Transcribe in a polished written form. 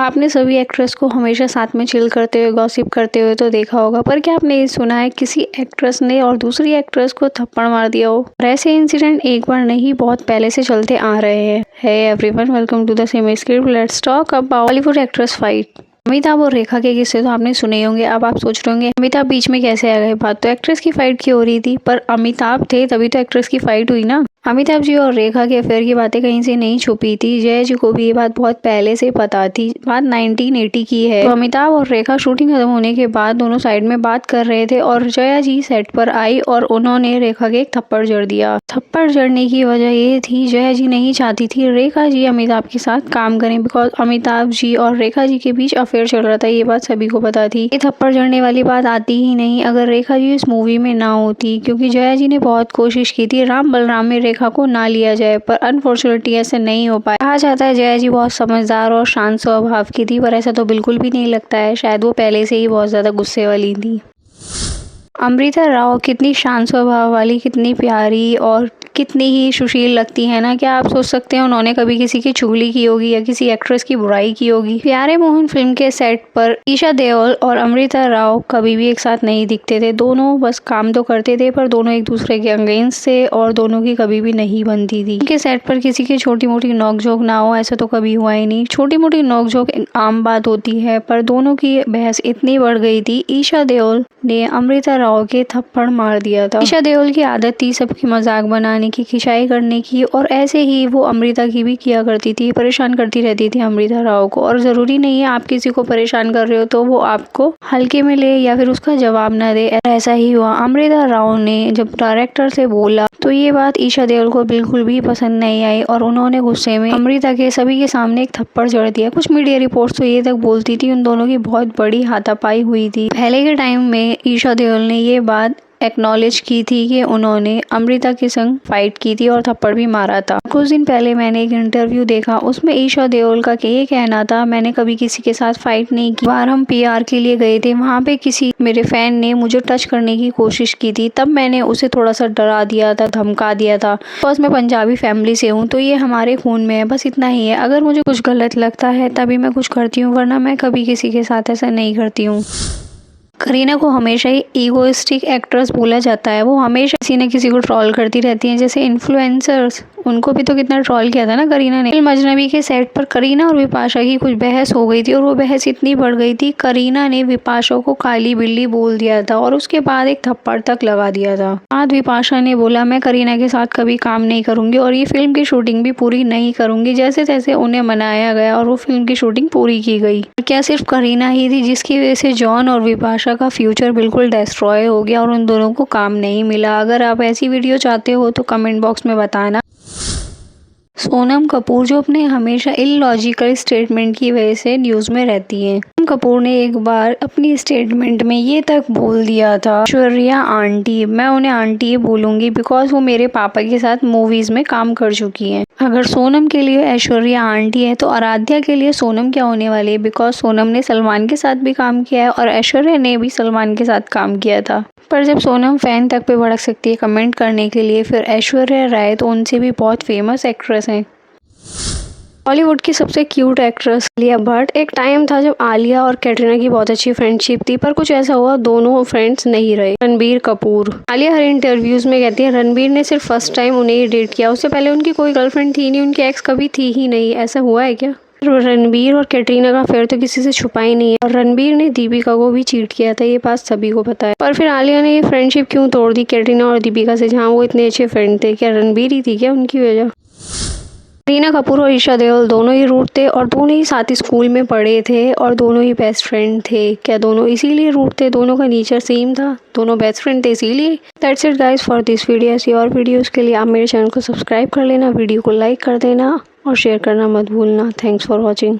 आपने सभी एक्ट्रेस को हमेशा साथ में चिल करते हुए गॉसिप करते हुए तो देखा होगा, पर क्या आपने ये सुना है किसी एक्ट्रेस ने और दूसरी एक्ट्रेस को थप्पड़ मार दिया हो? और ऐसे इंसिडेंट एक बार नहीं बहुत पहले से चलते आ रहे हैं। Hey everyone, welcome to the semi script. Let's talk about Bollywood actress fight. Amitabh और रेखा के किस्से तो आपने सुने होंगे। अब आप सोच रहे होंगे अमिताभ बीच में कैसे आ गए? बात तो एक्ट्रेस की फाइट की हो रही थी, पर अमिताभ थे तभी तो एक्ट्रेस की फाइट हुई ना। अमिताभ जी और रेखा के अफेयर की बातें कहीं से नहीं छुपी थी। जया जी को भी ये बात बहुत पहले से पता थी। बात 1980 की है। तो अमिताभ और रेखा शूटिंग खत्म होने के बाद दोनों साइड में बात कर रहे थे और जया जी सेट पर आई और उन्होंने रेखा के एक थप्पड़ जड़ दिया। थप्पड़ जड़ने की वजह ये थी, जया जी नहीं चाहती थी रेखा जी अमिताभ के साथ काम करें, बिकॉज अमिताभ जी और रेखा जी के बीच अफेयर चल रहा था। ये बात सभी को पता थी। ये थप्पड़ जड़ने वाली बात आती ही नहीं अगर रेखा जी इस मूवी में ना होती, क्योंकि जया जी ने बहुत कोशिश की थी राम बलराम में रेखा को ना लिया जाए, पर अनफॉर्चुनेटली ऐसे नहीं हो पाया। कहा जाता है जया जी बहुत समझदार और शांत स्वभाव की थी, पर ऐसा तो बिल्कुल भी नहीं लगता है। शायद वो पहले से ही बहुत ज्यादा गुस्से वाली थी। अमृता राव कितनी शांत स्वभाव वाली, कितनी प्यारी और कितनी ही सुशील लगती है ना। क्या आप सोच सकते हैं उन्होंने कभी किसी की चुगली की होगी या किसी एक्ट्रेस की बुराई की होगी? प्यारे मोहन फिल्म के सेट पर ईशा देओल और अमृता राव कभी भी एक साथ नहीं दिखते थे। दोनों बस काम तो करते थे, पर दोनों एक दूसरे के अगेंस्ट थे और दोनों की कभी भी नहीं बनती थी। उनके सेट पर किसी की छोटी मोटी नोकझोंक ना हो, ऐसा तो कभी हुआ ही नहीं। छोटी मोटी नोकझोंक आम बात होती है, पर दोनों की बहस इतनी बढ़ गई थी, ईशा देओल ने अमृता राव के थप्पड़ मार दिया था। ईशा देओल की आदत थी सबकी मजाक बनाने की, खिंचाई करने की, और ऐसे ही वो अमृता की भी किया करती थी। परेशान करती रहती थी अमृता राव को। और जरूरी नहीं है आप किसी को परेशान कर रहे हो तो वो आपको हल्के में ले या फिर उसका जवाब ना दे। ऐसा ही हुआ। अमृता राव ने जब डायरेक्टर से बोला तो ये बात ईशा देओल को बिल्कुल भी पसंद नहीं आई और उन्होंने गुस्से में अमृता के सभी के सामने एक थप्पड़ जड़ दिया। कुछ मीडिया रिपोर्ट्स तो ये तक बोलती थी उन दोनों की बहुत बड़ी हाथापाई हुई थी। पहले के टाइम में ईशा देओल ने ये बात एक्नॉलेज की थी कि उन्होंने अमृता के संग फाइट की थी और थप्पड़ भी मारा था। कुछ दिन पहले मैंने एक इंटरव्यू देखा, उसमें ईशा देओल का ये कहना था, मैंने कभी किसी के साथ फाइट नहीं की। बार हम पीआर के लिए गए थे, वहाँ पे किसी मेरे फैन ने मुझे टच करने की कोशिश की थी, तब मैंने उसे थोड़ा सा डरा दिया था, धमका दिया था। बस मैं पंजाबी फैमिली से हूँ तो ये हमारे खून में है, बस इतना ही है। अगर मुझे कुछ गलत लगता है तभी मैं कुछ करती हूँ, वरना मैं कभी किसी के साथ ऐसा नहीं करती हूँ। करीना को हमेशा ही ईगोइस्टिक एक्ट्रेस बोला जाता है। वो हमेशा किसी न किसी को ट्रोल करती रहती हैं, जैसे इन्फ्लुएंसर्स। उनको भी तो कितना ट्रोल किया था ना करीना ने। फिल्म अजनबी के सेट पर करीना और विपाशा की कुछ बहस हो गई थी और वो बहस इतनी बढ़ गई थी, करीना ने विपाशा को काली बिल्ली बोल दिया था और उसके बाद एक थप्पड़ तक लगा दिया था। बाद विपाशा ने बोला मैं करीना के साथ कभी काम नहीं करूंगी और ये फिल्म की शूटिंग भी पूरी नहीं करूंगी। जैसे तैसे उन्हें मनाया गया और वो फिल्म की शूटिंग पूरी की गई। क्या सिर्फ करीना ही थी जिसकी वजह से जॉन और विपाशा का फ्यूचर बिल्कुल डिस्ट्रॉय हो गया और उन दोनों को काम नहीं मिला? अगर आप ऐसी वीडियो चाहते हो तो कमेंट बॉक्स में बताना। सोनम कपूर जो अपने हमेशा इलॉजिकल स्टेटमेंट की वजह से न्यूज़ में रहती हैं। सोनम कपूर ने एक बार अपनी स्टेटमेंट में ये तक बोल दिया था, ऐश्वर्या आंटी, मैं उन्हें आंटी बोलूंगी बिकॉज वो मेरे पापा के साथ मूवीज में काम कर चुकी हैं। अगर सोनम के लिए ऐश्वर्या आंटी है तो आराध्या के लिए सोनम क्या होने वाली है? बिकॉज सोनम ने सलमान के साथ भी काम किया है और ऐश्वर्या ने भी सलमान के साथ काम किया था। पर जब सोनम फैन तक पे भड़क सकती है कमेंट करने के लिए, फिर ऐश्वर्या राय तो उनसे भी बहुत फेमस एक्ट्रेस हैं। बॉलीवुड की सबसे क्यूट एक्ट्रेस आलिया भट्ट। एक टाइम था जब आलिया और कैटरीना की बहुत अच्छी फ्रेंडशिप थी, पर कुछ ऐसा हुआ दोनों फ्रेंड्स नहीं रहे। रणबीर कपूर। आलिया हर इंटरव्यूज में कहती है रणबीर ने सिर्फ फर्स्ट टाइम उन्हें ही डेट किया, उससे पहले उनकी कोई गर्लफ्रेंड थी नहीं, उनकी एक्स कभी थी ही नहीं। ऐसा हुआ है क्या? रणबीर और कैटरीना का अफेयर तो किसी से छुपा ही नहीं है और रणबीर ने दीपिका को भी चीट किया था, ये बात सभी को पता है। पर फिर आलिया ने ये फ्रेंडशिप क्यों तोड़ दी कैटरीना और दीपिका से, जहाँ वो इतने अच्छे फ्रेंड थे? क्या रणबीर ही थी क्या उनकी वजह? करीना कपूर और ईशा देओल दोनों ही रूट थे और दोनों ही साथ स्कूल में पढ़े थे और दोनों ही बेस्ट फ्रेंड थे। क्या दोनों इसीलिए रूट थे? दोनों का नेचर सेम था, दोनों बेस्ट फ्रेंड थे इसीलिए? That's it guys for this video. ऐसी और वीडियोस के लिए आप मेरे चैनल को सब्सक्राइब कर लेना, वीडियो को लाइक कर देना और शेयर करना मत भूलना। Thanks for watching.